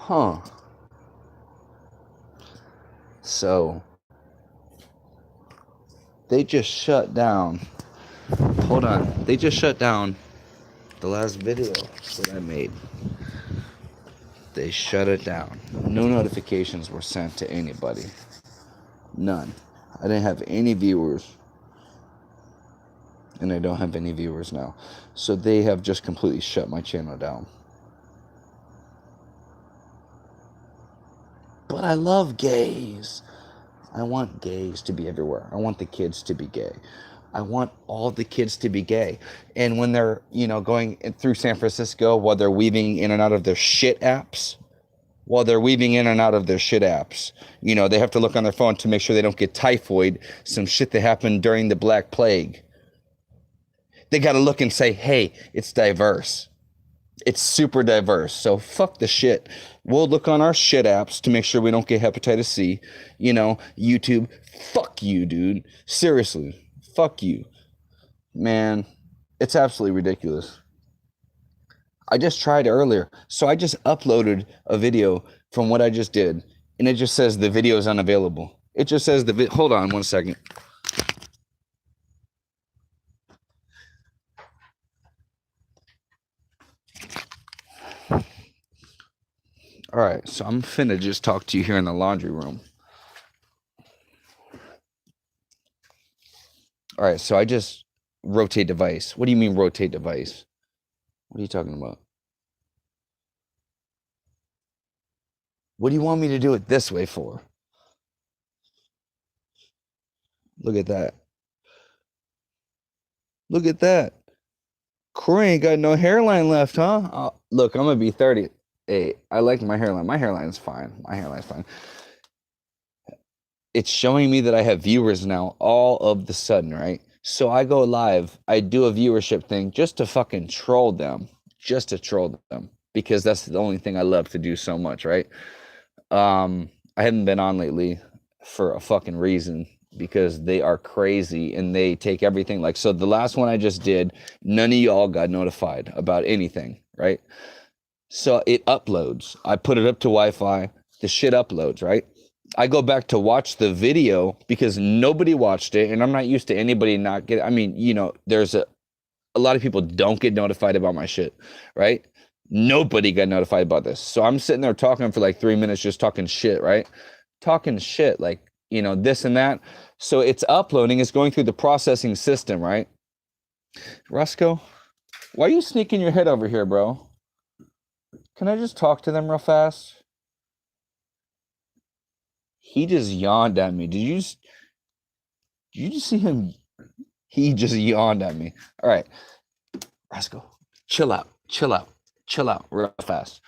Huh. So they just shut down. Hold on. They just shut down the last video that I made. They shut it down. No notifications were sent to anybody. None. I didn't have any viewers. And I don't have any viewers now. So they have just completely shut my channel down. But I love gays. I want gays to be everywhere. I want the kids to be gay. I want all the kids to be gay. And when they're, going through San Francisco while they're weaving in and out of their shit apps, they have to look on their phone to make sure they don't get typhoid, some shit that happened during the Black Plague. They got to look and say, hey, it's diverse. It's super diverse. So fuck the shit. We'll look on our shit apps to make sure we don't get hepatitis C. YouTube, fuck you, dude. Seriously, fuck you. Man, it's absolutely ridiculous. I just tried earlier. So I just uploaded a video from what I just did, and it just says the video is unavailable. It just says hold on one second. All right, so I'm finna just talk to you here in the laundry room. All right, so I just rotate device. What do you mean rotate device? What are you talking about? What do you want me to do it this way for? Look at that. Look at that. Corey ain't got no hairline left, huh? Look, I'm gonna be 30. Hey, I like my hairline. My hairline's fine. It's showing me that I have viewers now all of the sudden, right? So I go live. I do a viewership thing just to fucking troll them. Just to troll them. Because that's the only thing I love to do so much, right? I haven't been on lately for a fucking reason, because they are crazy and they take everything. Like, so the last one I just did, none of y'all got notified about anything, right? So it uploads. I put it up to Wi-Fi. The shit uploads, right? I go back to watch the video because nobody watched it, and I'm not used to anybody not get. I mean, there's a lot of people don't get notified about my shit, right? Nobody got notified about this. So I'm sitting there talking for like 3 minutes, just talking shit, right? Talking shit, like, this and that. So it's uploading, it's going through the processing system, right? Roscoe, why are you sneaking your head over here, bro? Can I just talk to them real fast? He just yawned at me. Did you just see him? He just yawned at me. All right, Roscoe, chill out real fast.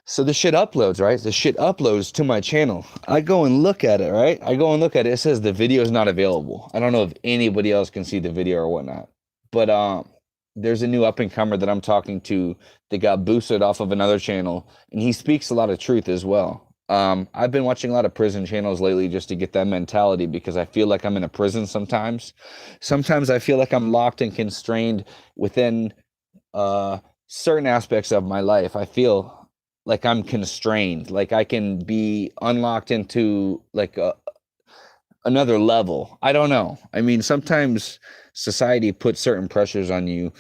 So the shit uploads, right? The shit uploads to my channel. I go and look at it, right? It says the video is not available. I don't know if anybody else can see the video or whatnot. But there's a new up-and-comer that I'm talking to that got boosted off of another channel, and he speaks a lot of truth as well. I've been watching a lot of prison channels lately just to get that mentality, because I feel like I'm in a prison sometimes. Sometimes I feel like I'm locked and constrained within certain aspects of my life. I feel like I'm constrained, like I can be unlocked into like another level. I don't know. I mean, sometimes society puts certain pressures on you,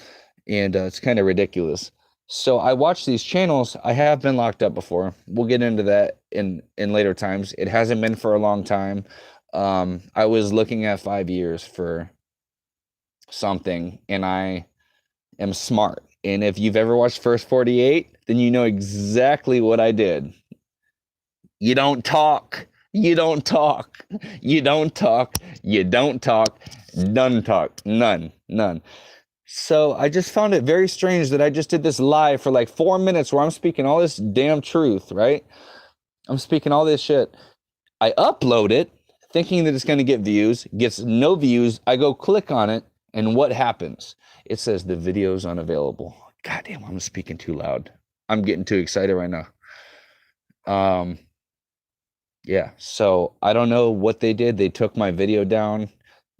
and it's kind of ridiculous. So I watch these channels. I have been locked up before. We'll get into that in later times. It hasn't been for a long time. I was looking at 5 years for something, and I am smart. And if you've ever watched First 48, then you know exactly what I did. You don't talk. You don't talk. You don't talk. You don't talk. None talk. None. So I just found it very strange that I just did this live for like 4 minutes where I'm speaking all this damn truth, right? I'm speaking all this shit. I upload it thinking that it's going to get views, gets no views. I go click on it, and what happens? It says the video's unavailable. Goddamn, I'm speaking too loud. I'm getting too excited right now. Yeah, so I don't know what they did. They took my video down.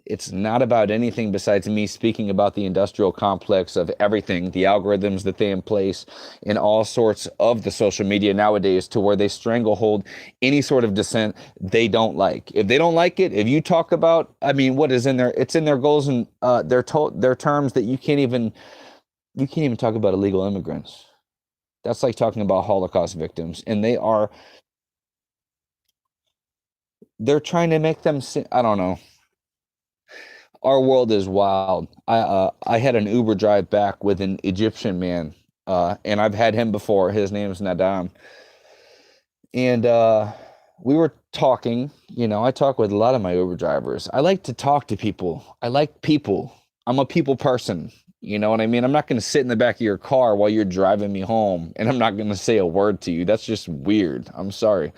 It's not about anything besides me speaking about the industrial complex of everything, the algorithms that they in place in all sorts of the social media nowadays, to where they stranglehold any sort of dissent they don't like. If they don't like it, if you talk about, I mean, what is in there? It's in their goals and their terms that you can't even talk about illegal immigrants. That's like talking about Holocaust victims, and they're trying to make them. I don't know. Our world is wild. I had an Uber drive back with an Egyptian man, and I've had him before. His name's Nadam, and we were talking. I talk with a lot of my Uber drivers. I like to talk to people. I like people. I'm a people person. You know what I mean? I'm not going to sit in the back of your car while you're driving me home, and I'm not going to say a word to you. That's just weird. I'm sorry.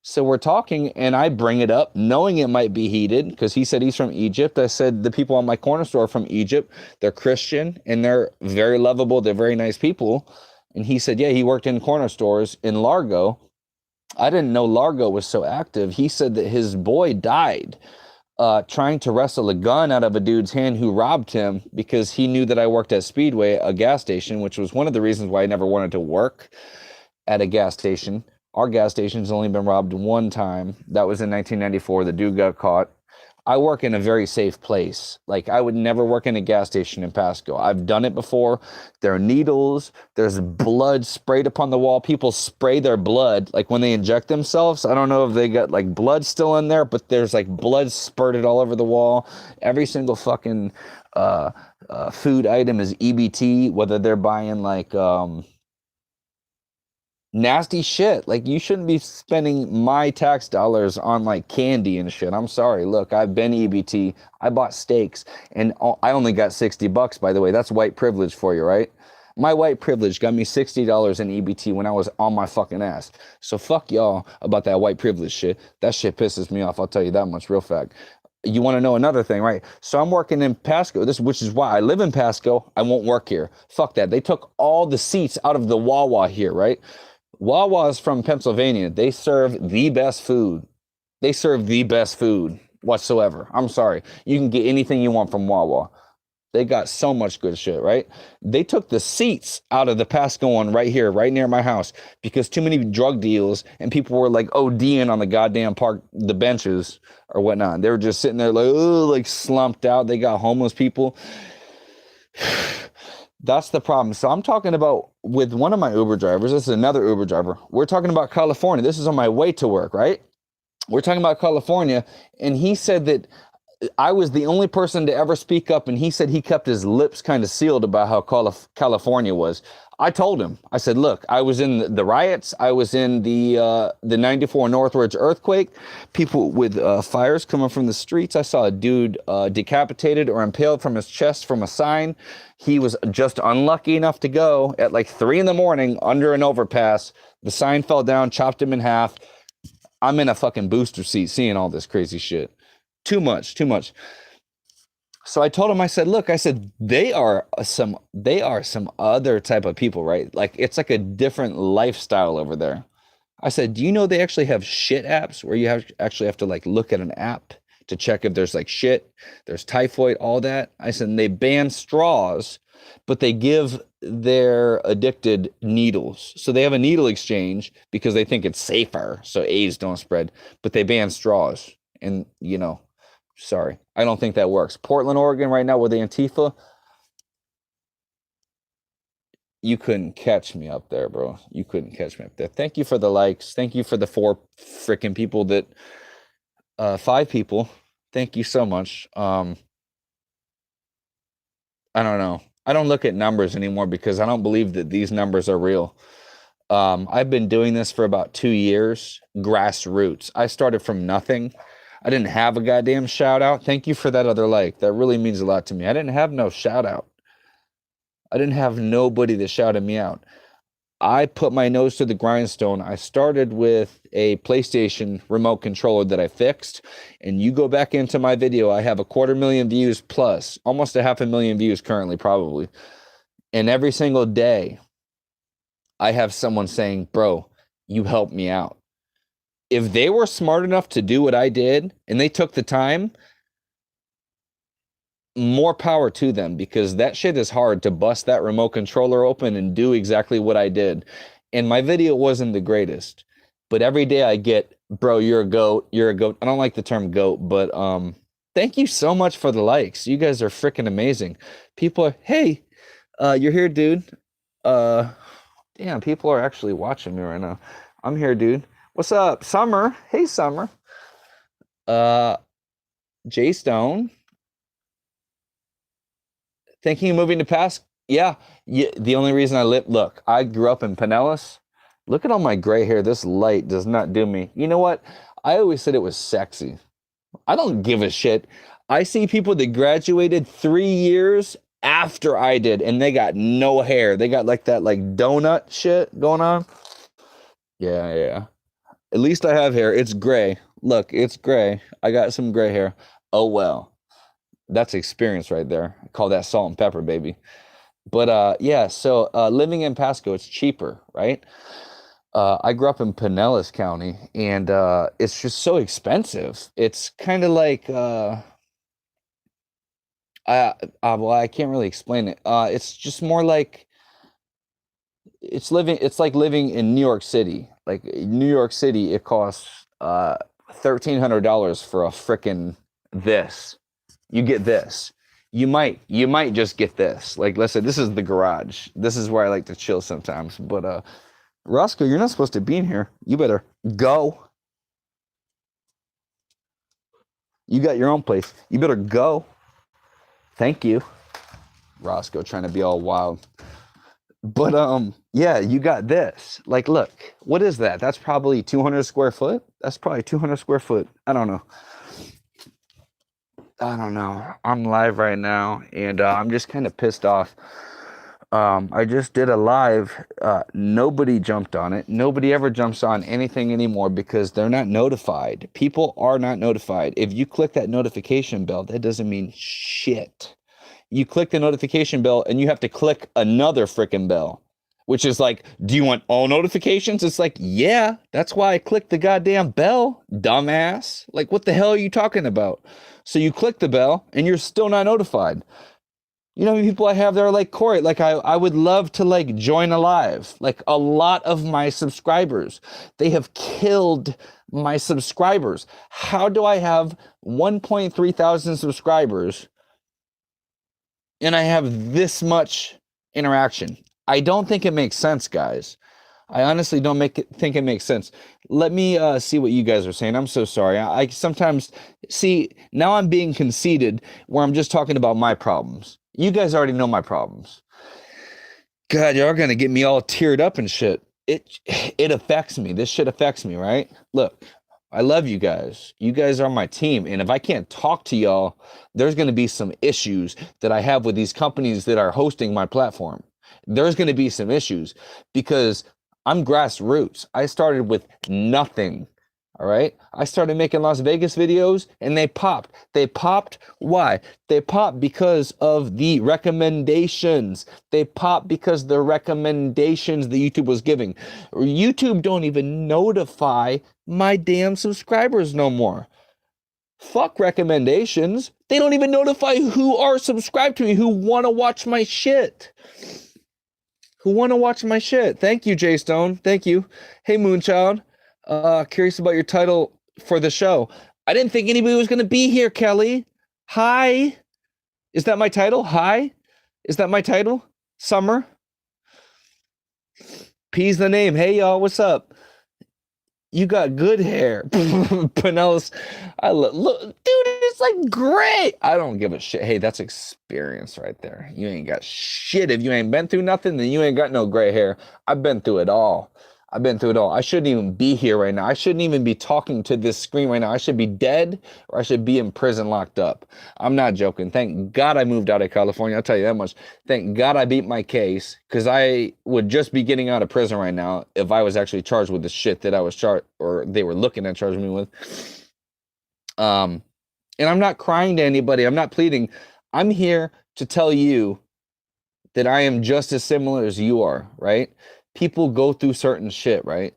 So we're talking, and I bring it up, knowing it might be heated, because he said he's from Egypt. I said the people on my corner store are from Egypt. They're Christian, and they're very lovable. They're very nice people. And he said, yeah, he worked in corner stores in Largo. I didn't know Largo was so active. He said that his boy died trying to wrestle a gun out of a dude's hand who robbed him, because he knew that I worked at Speedway, a gas station, which was one of the reasons why I never wanted to work at a gas station. Our gas station's only been robbed one time. That was in 1994. The dude got caught. I work in a very safe place. Like, I would never work in a gas station in Pasco. I've done it before. There are needles. There's blood sprayed upon the wall. People spray their blood, like when they inject themselves. I don't know if they got like blood still in there, but there's like blood spurted all over the wall. Every single fucking food item is EBT, whether they're buying like nasty shit. Like, you shouldn't be spending my tax dollars on like candy and shit. I'm sorry. Look, I've been EBT. I bought steaks, and I only got $60, by the way. That's white privilege for you, right? My white privilege got me $60 in EBT when I was on my fucking ass. So fuck y'all about that white privilege shit. That shit pisses me off. I'll tell you that much real fact. You want to know another thing, right? So I'm working in Pasco, which is why I live in Pasco. I won't work here. Fuck that. They took all the seats out of the Wawa here, right? Wawa is from Pennsylvania. They serve the best food. They serve the best food whatsoever. I'm sorry. You can get anything you want from Wawa. They got so much good shit, right? They took the seats out of the Pasco one right here, right near my house, because too many drug deals and people were like ODing on the goddamn park, the benches or whatnot. They were just sitting there like, oh, like slumped out. They got homeless people. That's the problem. So I'm talking about with one of my Uber drivers. This is another Uber driver. We're talking about California. This is on my way to work, right? We're talking about California. And he said that I was the only person to ever speak up. And he said he kept his lips kind of sealed about how California was. I told him, I said, look, I was in the riots. I was in the 94 Northridge earthquake, people with fires coming from the streets. I saw a dude decapitated or impaled from his chest from a sign. He was just unlucky enough to go at like 3 a.m. under an overpass. The sign fell down, chopped him in half. I'm in a fucking booster seat seeing all this crazy shit. Too much. So I told him, I said, look, I said, they are some other type of people, right? Like, it's like a different lifestyle over there. I said, do you know they actually have shit apps where you actually have to like look at an app to check if there's like shit, there's typhoid, all that. I said, and they ban straws, but they give their addicted needles. So they have a needle exchange because they think it's safer, so AIDS don't spread, but they ban straws. And, sorry, I don't think that works. Portland, Oregon, right now with the Antifa, you couldn't catch me up there, bro. You couldn't catch me up there. Thank you for the likes. Thank you for the 4 freaking people 5 people. Thank you so much. I don't know. I don't look at numbers anymore because I don't believe that these numbers are real. I've been doing this for about 2 years, grassroots. I started from nothing. I didn't have a goddamn shout out. Thank you for that other like. That really means a lot to me. I didn't have no shout out. I didn't have nobody that shouted me out. I put my nose to the grindstone. I started with a PlayStation remote controller that I fixed. And you go back into my video, I have 250,000 views plus, almost 500,000 views currently, probably. And every single day, I have someone saying, bro, you helped me out. If they were smart enough to do what I did and they took the time, more power to them, because that shit is hard to bust that remote controller open and do exactly what I did. And my video wasn't the greatest, but every day I get, bro, you're a goat, you're a goat. I don't like the term goat, but thank you so much for the likes. You guys are freaking amazing. People are, hey, you're here, dude. Uh, damn, people are actually watching me right now. I'm here, dude. What's up, Summer? Hey, Summer. Uh, Jay Stone. Thinking of moving to Pasco? Yeah, yeah. The only reason I live, look, I grew up in Pinellas. Look at all my gray hair. This light does not do me. You know what? I always said it was sexy. I don't give a shit. I see people that graduated 3 years after I did, and they got no hair. They got like that like donut shit going on. Yeah, yeah. At least I have hair. It's gray. Look, it's gray. I got some gray hair. Oh well. That's experience right there. I call that salt and pepper, baby. But yeah, so living in Pasco, it's cheaper, right? I grew up in Pinellas County, and it's just so expensive. It's kind of like well, I can't really explain it. It's just more like it's like living in New York City. Like New York City, it costs $1,300 for a frickin' this. You get this. You might just get this. Like, let's say this is the garage. This is where I like to chill sometimes. But Roscoe, you're not supposed to be in here. You better go. You got your own place. You better go. Thank you. Roscoe trying to be all wild. But yeah, you got this. Like, look, what is that? That's probably 200 square foot. That's probably 200 square foot. I don't know. I'm live right now, and I'm just kind of pissed off. I just did a live. Nobody jumped on it. Nobody ever jumps on anything anymore because they're not notified. People are not notified. If you click that notification bell, that doesn't mean shit. You click the notification bell and you have to click another freaking bell, which is like, do you want all notifications? It's like, yeah, that's why I clicked the goddamn bell, dumbass. Like, what the hell are you talking about? So you click the bell and you're still not notified. You know how many people I have that are like, Corey, like I would love to like join a live. Like a lot of my subscribers, they have killed my subscribers. How do I have 1.3 thousand subscribers and I have this much interaction? I don't think it makes sense, guys. I honestly don't think it makes sense. Let me see what you guys are saying. I'm so sorry. I sometimes see, now I'm being conceited where I'm just talking about my problems. You guys already know my problems. God, y'all gonna get me all teared up and shit. It affects me. This shit affects me, right? Look, I love you guys. You guys are my team. And if I can't talk to y'all, there's gonna be some issues that I have with these companies that are hosting my platform. There's gonna be some issues because I'm grassroots. I started with nothing. All right. I started making Las Vegas videos and they popped. They popped. Why? They popped because of the recommendations. They popped because the recommendations that YouTube was giving. YouTube don't even notify my damn subscribers no more. Fuck recommendations. They don't even notify who are subscribed to me, who want to watch my shit. Who want to watch my shit. Thank you, Jay Stone. Thank you. Hey, Moonchild. Curious about your title for the show. I didn't think anybody was going to be here, Kelly. Hi. Is that my title? Hi. Is that my title? Summer. P's the name. Hey, y'all. What's up? You got good hair. Pinellas. Look, dude, it's like gray. I don't give a shit. Hey, that's experience right there. You ain't got shit. If you ain't been through nothing, then you ain't got no gray hair. I've been through it all. I've been through it all. I shouldn't even be here right now. I shouldn't even be talking to this screen right now. I should be dead or I should be in prison locked up. I'm not joking. Thank God I moved out of California. I'll tell you that much. Thank God I beat my case because I would just be getting out of prison right now if I was actually charged with the shit that I was charged or they were looking at charging me with. And I'm not crying to anybody. I'm not pleading. I'm here to tell you that I am just as similar as you are, right? People go through certain shit, right?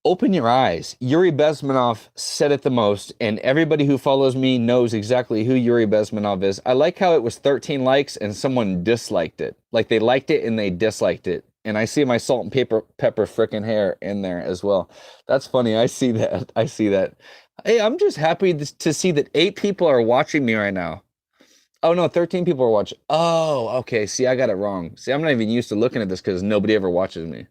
Open your eyes. Yuri Bezmenov said it the most, and everybody who follows me knows exactly who Yuri Bezmenov is. I like how it was 13 likes and someone disliked it. Like they liked it and they disliked it. And I see my salt and pepper frickin' hair in there as well. That's funny. I see that. I see that. Hey, I'm just happy to see that 8 people are watching me right now. Oh no, 13 people are watching. Oh, okay. See, I got it wrong. See, I'm not even used to looking at this because nobody ever watches me.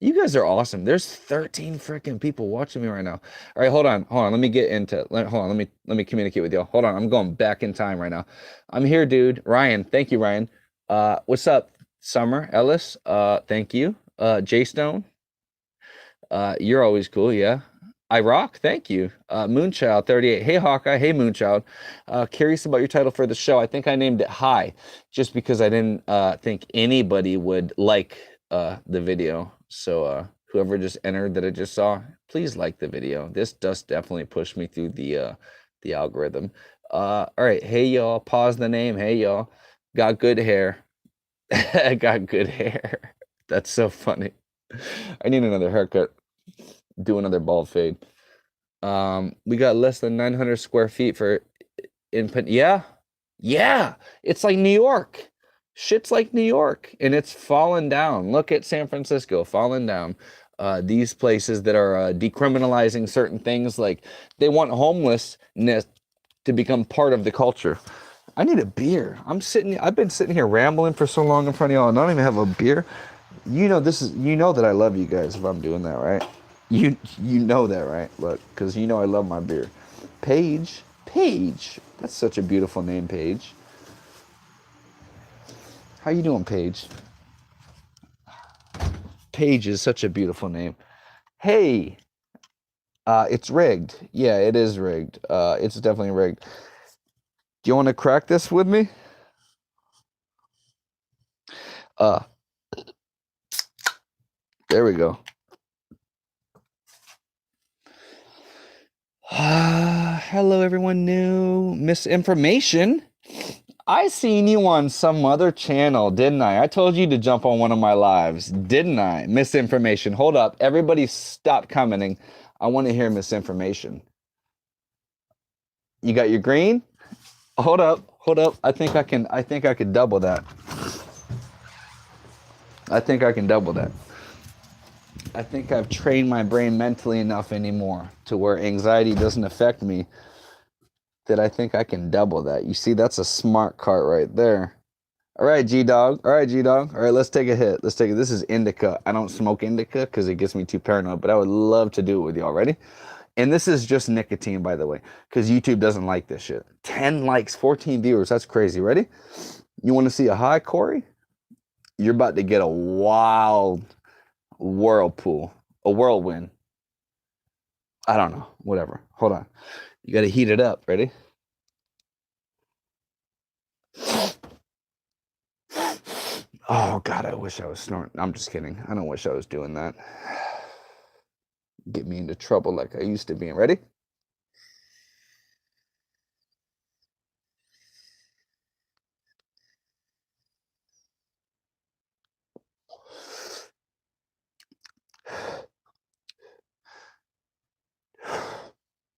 You guys are awesome. There's 13 freaking people watching me right now. All right, hold on. Hold on. Let me get into hold on. Let me communicate with y'all. Hold on. I'm going back in time right now. I'm here, dude. Ryan. Thank you, Ryan. What's up? Summer Ellis. Thank you. Jay Stone. You're always cool, yeah. I rock, thank you. Moonchild 38. Hey Hawkeye, hey Moonchild. Curious about your title for the show. I think I named it High, just because I didn't think anybody would like the video. So whoever just entered that I just saw, please like the video. This does definitely push me through the algorithm. All right, hey y'all, pause the name. Hey y'all, got good hair. Got good hair. That's so funny. I need another haircut. Do another bald fade. We got less than 900 square feet for input. Yeah, yeah. It's like New York. Shit's like New York, and it's fallen down. Look at San Francisco falling down. These places that are decriminalizing certain things, like they want homelessness to become part of the culture. I need a beer. I've been sitting here rambling for so long in front of y'all, and I don't even have a beer. You know that I love you guys if I'm doing that, right? You know that, right? Look, because you know I love my beer. Paige. That's such a beautiful name, Paige. How you doing, Paige? Paige is such a beautiful name. Hey, it's rigged. Yeah, it is rigged. It's definitely rigged. Do you want to crack this with me? There we go. Hello, everyone new. Misinformation. I seen you on some other channel, didn't I? I told you to jump on one of my lives, didn't I? Misinformation. Hold up. Everybody stop commenting. I want to hear misinformation. You got your green? Hold up. I think I could double that. I think I can double that. I think I've trained my brain mentally enough anymore to where anxiety doesn't affect me, that I think I can double that. You see, that's a smart cart right there. All right, G-Dog. All right, let's take a hit. This is indica. I don't smoke indica because it gets me too paranoid, but I would love to do it with y'all. Ready? And this is just nicotine, by the way, because YouTube doesn't like this shit. 10 likes, 14 viewers. That's crazy. Ready? You want to see a high, Corey? You're about to get a wild whirlpool, a whirlwind. I don't know. Whatever. Hold on. You got to heat it up. Ready? Oh, God, I wish I was snorting. I'm just kidding. I don't wish I was doing that. Get me into trouble like I used to be. Ready?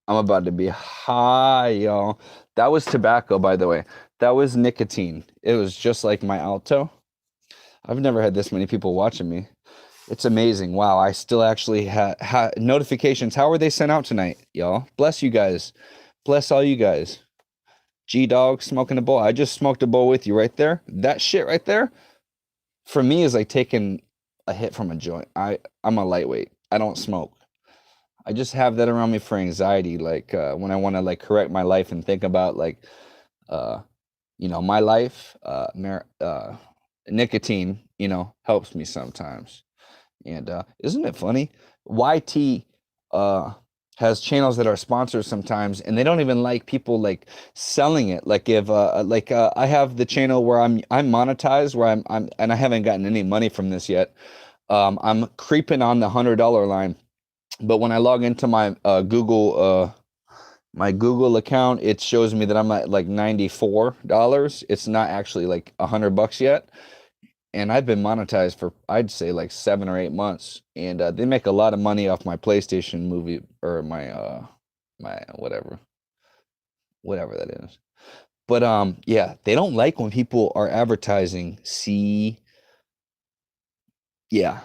I'm about to be high, y'all. That was tobacco, by the way. That was nicotine. It was just like my Alto. I've never had this many people watching me. It's amazing. Wow, I still actually have notifications. How are they sent out tonight, y'all? Bless you guys. Bless all you guys. G-Dog smoking a bowl. I just smoked a bowl with you right there. That shit right there, for me, is like taking a hit from a joint. I'm a lightweight. I don't smoke. I just have that around me for anxiety, like when I want to like correct my life and think about like uh my life. Nicotine, helps me sometimes. And isn't it funny? YT has channels that are sponsors sometimes, and they don't even like people like selling it. Like if I have the channel where I'm monetized, where I'm and I haven't gotten any money from this yet. I'm creeping on the $100 line, but when I log into my Google account, it shows me that I'm at like $94. It's not actually like $100 yet. and I've been monetized for I'd say like 7 or 8 months, and they make a lot of money off my PlayStation movie or my whatever that is. But yeah, they don't like when people are advertising. See, yeah,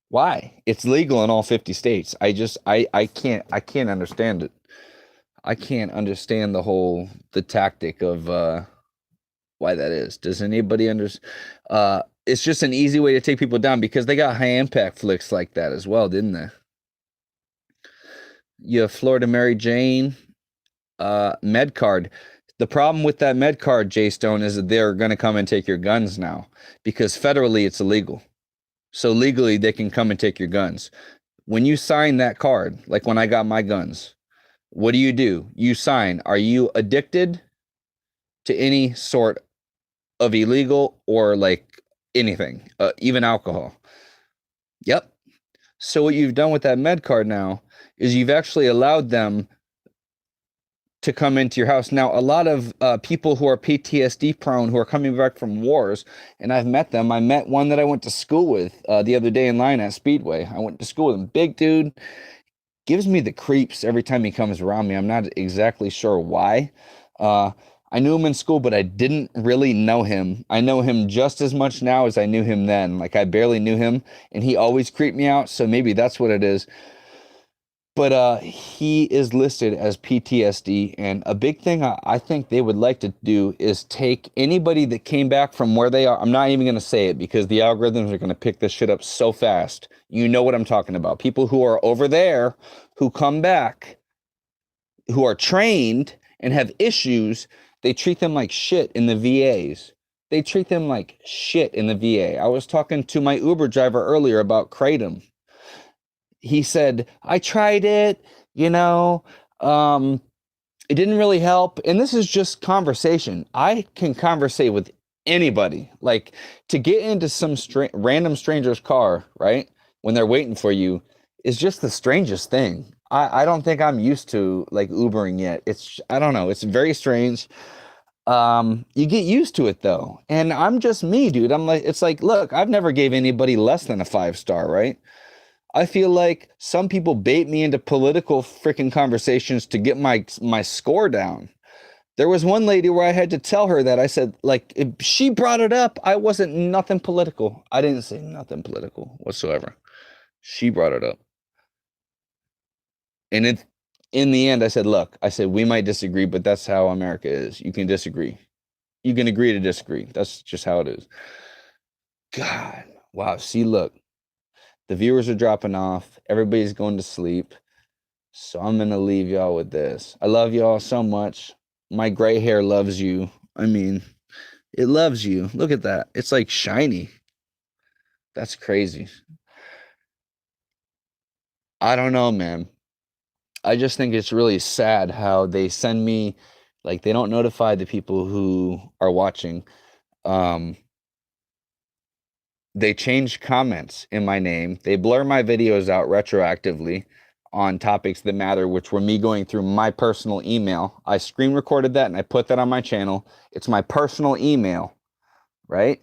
why? It's legal in all 50 states. I can't understand it. I can't understand the tactic of why that is. Does anybody it's just an easy way to take people down because they got high impact flicks like that as well, didn't they? You have Florida Mary Jane, med card. The problem with that med card, Jay Stone, is that they're going to come and take your guns now because federally it's illegal. So legally they can come and take your guns. When you sign that card, like when I got my guns, what do? You sign. Are you addicted to any sort of illegal or like anything, even alcohol? Yep. So what you've done with that med card now is you've actually allowed them to come into your house. Now, a lot of people who are PTSD prone, who are coming back from wars, and I've met them. I met one that I went to school with the other day in line at Speedway. I went to school with him. Big dude, gives me the creeps every time he comes around me. I'm not exactly sure why. Uh, I knew him in school, but I didn't really know him. I know him just as much now as I knew him then. Like I barely knew him, and he always creeped me out. So maybe that's what it is. But he is listed as PTSD, and a big thing I think they would like to do is take anybody that came back from where they are. I'm not even going to say it because the algorithms are going to pick this shit up so fast. You know what I'm talking about. People who are over there, who come back, who are trained and have issues, they treat them like shit in the VAs. They treat them like shit in the VA. I was talking to my Uber driver earlier about Kratom. He said, I tried it, you know, it didn't really help. And this is just conversation. I can conversate with anybody. Like to get into some random stranger's car, right? When they're waiting for you is just the strangest thing. I don't think I'm used to like Ubering yet. I don't know. It's very strange. You get used to it though. And I'm just me, dude. It's like, look, I've never gave anybody less than a 5-star, right? I feel like some people bait me into political freaking conversations to get my score down. There was one lady where I had to tell her that I said, like, if she brought it up, I wasn't nothing political. I didn't say nothing political whatsoever. She brought it up. And in the end, I said, look, we might disagree, but that's how America is. You can disagree. You can agree to disagree. That's just how it is. God, wow. See, look, the viewers are dropping off. Everybody's going to sleep. So I'm going to leave y'all with this. I love y'all so much. My gray hair loves you. I mean, it loves you. Look at that. It's like shiny. That's crazy. I don't know, man. I just think it's really sad how they send me, like, they don't notify the people who are watching. Um, they change comments in my name. They blur my videos out retroactively on topics that matter, which were me going through my personal email. I screen recorded that and I put that on my channel. It's my personal email, right?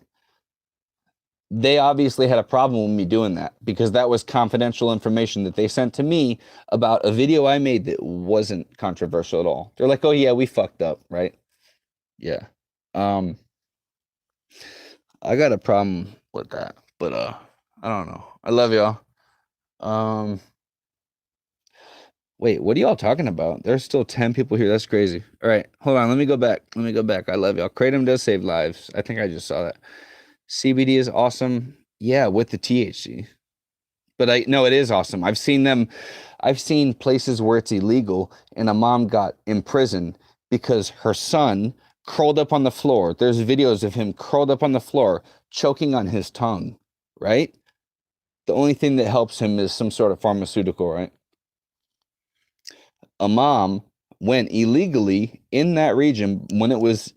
They obviously had a problem with me doing that because that was confidential information that they sent to me about a video I made that wasn't controversial at all. They're like, "Oh yeah, we fucked up," right? Yeah. Um, I got a problem with that, but I don't know. I love y'all. Um, Wait, what are y'all talking about? There's still 10 people here. That's crazy. All right, hold on. Let me go back. I love y'all. Kratom does save lives. I think I just saw that. CBD is awesome. Yeah, with the THC. But no, it is awesome. I've seen places where it's illegal and a mom got imprisoned because her son curled up on the floor. There's videos of him curled up on the floor, choking on his tongue, right? The only thing that helps him is some sort of pharmaceutical, right? A mom went illegally in that region when it was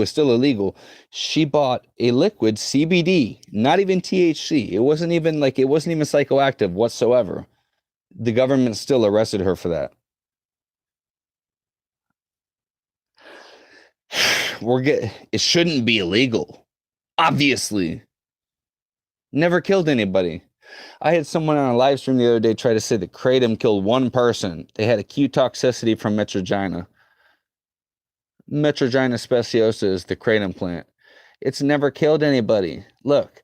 still illegal. She bought a liquid CBD, not even THC. It wasn't even psychoactive whatsoever. The government still arrested her for that. It shouldn't be illegal. Obviously. Never killed anybody. I had someone on a live stream the other day try to say that kratom killed one person. They had acute toxicity from metrogina. Metrogina speciosa is the kratom plant. It's never killed anybody. Look,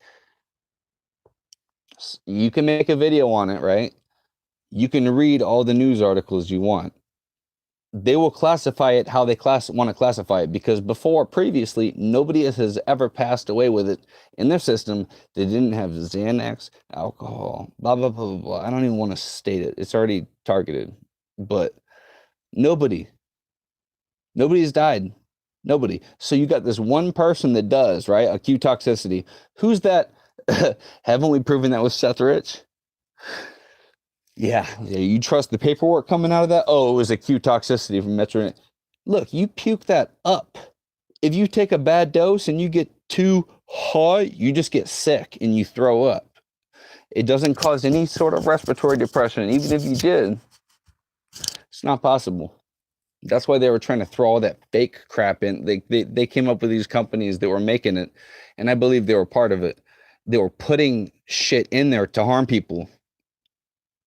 you can make a video on it, right? You can read all the news articles you want. They will classify it how they want to classify it, because previously, nobody has ever passed away with it in their system. They didn't have Xanax, alcohol, blah, blah, blah, blah, blah. I don't even want to state it. It's already targeted. But nobody's died. Nobody. So you got this one person that does, right? Acute toxicity. Who's that? Haven't we proven that with Seth Rich? Yeah, you trust the paperwork coming out of that? Oh, it was acute toxicity from Metro. Look, you puke that up. If you take a bad dose and you get too high, you just get sick and you throw up. It doesn't cause any sort of respiratory depression. Even if you did, it's not possible. That's why they were trying to throw all that fake crap in. They came up with these companies that were making it, and I believe they were part of it. They were putting shit in there to harm people.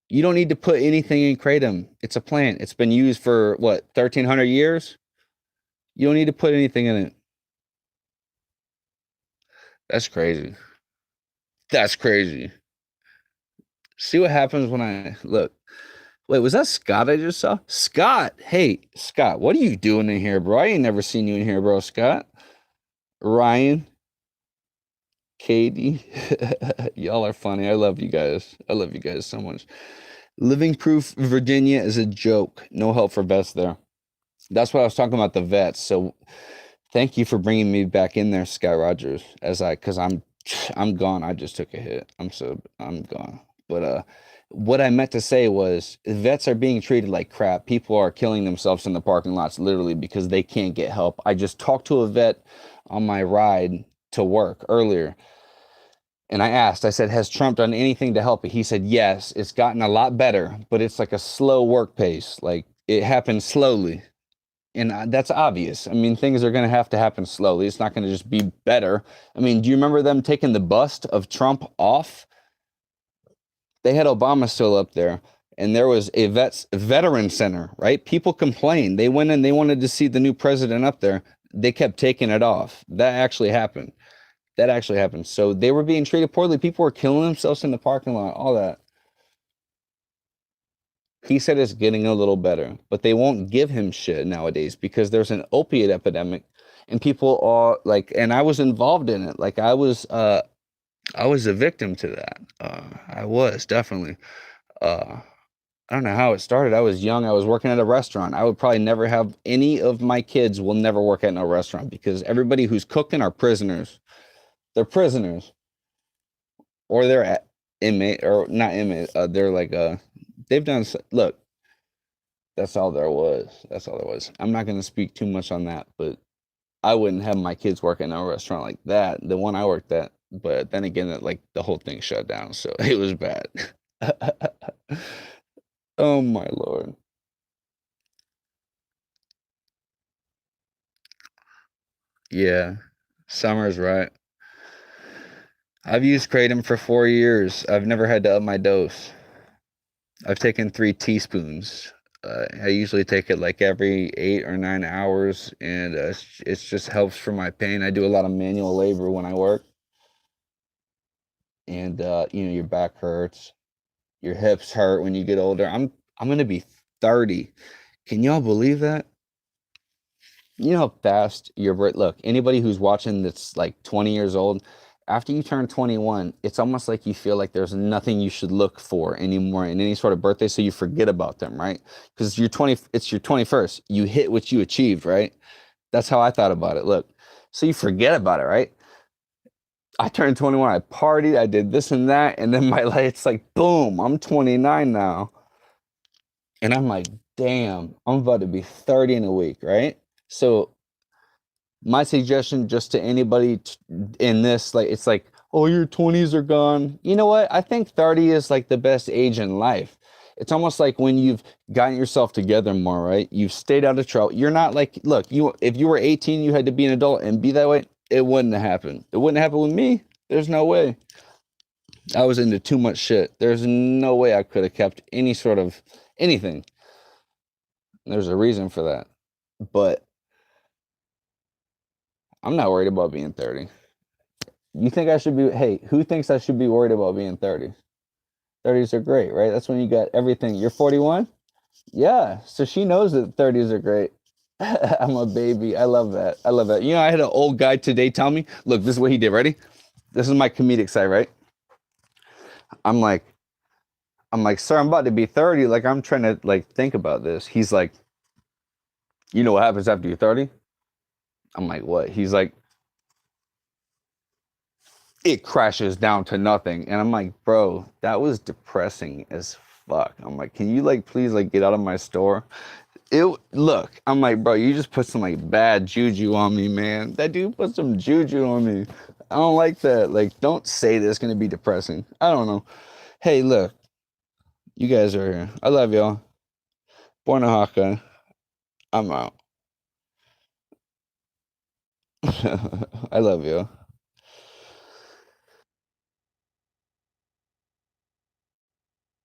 You don't need to put anything in kratom. It's a plant. It's been used for, what, 1,300 years? You don't need to put anything in it. That's crazy. That's crazy. See what happens when I look. Wait, was that Scott I just saw? Scott! Hey, Scott, what are you doing in here, bro? I ain't never seen you in here, bro, Scott. Ryan. Katie. Y'all are funny. I love you guys. I love you guys so much. Living Proof Virginia is a joke. No help for vets there. That's what I was talking about, the vets. So thank you for bringing me back in there, Sky Rogers, because I'm gone. I just took a hit. I'm gone. But what I meant to say was vets are being treated like crap. People are killing themselves in the parking lots literally because they can't get help. I just talked to a vet on my ride to work earlier. And I said, has Trump done anything to help it? He said, yes, it's gotten a lot better, but it's like a slow work pace. Like it happens slowly. And that's obvious. I mean, things are going to happen slowly. It's not going to just be better. I mean, do you remember them taking the bust of Trump off? They had Obama still up there, and there was a veteran center, right? People complained. They went in, they wanted to see the new president up there. They kept taking it off. That actually happened. So they were being treated poorly. People were killing themselves in the parking lot, all that. He said it's getting a little better, but they won't give him shit nowadays because there's an opiate epidemic, and people are like, and I was involved in it. Like I was a victim to that. I was definitely. I don't know how it started. I was young. I was working at a restaurant. I would probably never have any of my kids will never work at no restaurant because everybody who's cooking are prisoners. They're prisoners, or they're inmate, or not inmate. They're like they've done. Look, that's all there was. I'm not going to speak too much on that, but I wouldn't have my kids work in a restaurant like that. The one I worked at, but then again, like the whole thing shut down, so it was bad. Oh my Lord. Yeah, Summer's right. I've used kratom for 4 years. I've never had to up my dose. I've taken 3 teaspoons. I usually take it like every 8 or 9 hours, and it just helps for my pain. I do a lot of manual labor when I work, and your back hurts, your hips hurt when you get older. I'm gonna be 30. Can y'all believe that? You know how fast your birth. Look, anybody who's watching that's like 20 years old, after you turn 21, it's almost like you feel like there's nothing you should look for anymore in any sort of birthday, so you forget about them, right? Because it's your 21st. You hit what you achieved, right? That's how I thought about it. Look, so you forget about it, right? I turned 21, I partied, I did this and that, and then my life, it's like, boom, I'm 29 now. And I'm like, damn, I'm about to be 30 in a week, right? So my suggestion just to anybody in this, like, it's like, oh, your 20s are gone. You know what? I think 30 is like the best age in life. It's almost like when you've gotten yourself together more, right? You've stayed out of trouble. You're not like, look, if you were 18, you had to be an adult and be that way. It wouldn't have happened. It wouldn't happen with me. There's no way. I was into too much shit. There's no way I could have kept any sort of anything. There's a reason for that. But I'm not worried about being 30. You think I should be, hey, who thinks I should be worried about being 30? 30s are great, right? That's when you got everything. You're 41? Yeah. So she knows that 30s are great. I'm a baby. I love that. I love that. You know, I had an old guy today tell me, look, this is what he did. Ready? This is my comedic side, right? I'm like, sir, I'm about to be 30. Like, I'm trying to like think about this. He's like, you know what happens after you're 30? I'm like, what? He's like, it crashes down to nothing. And I'm like, bro, that was depressing as fuck. I'm like, can you like please like get out of my store? Look, I'm like, bro, you just put some like bad juju on me, man. That dude put some juju on me. I don't like that. Like, don't say that it's gonna be depressing. I don't know. Hey, look, you guys are here. I love y'all. Born a Haka. I'm out. I love you.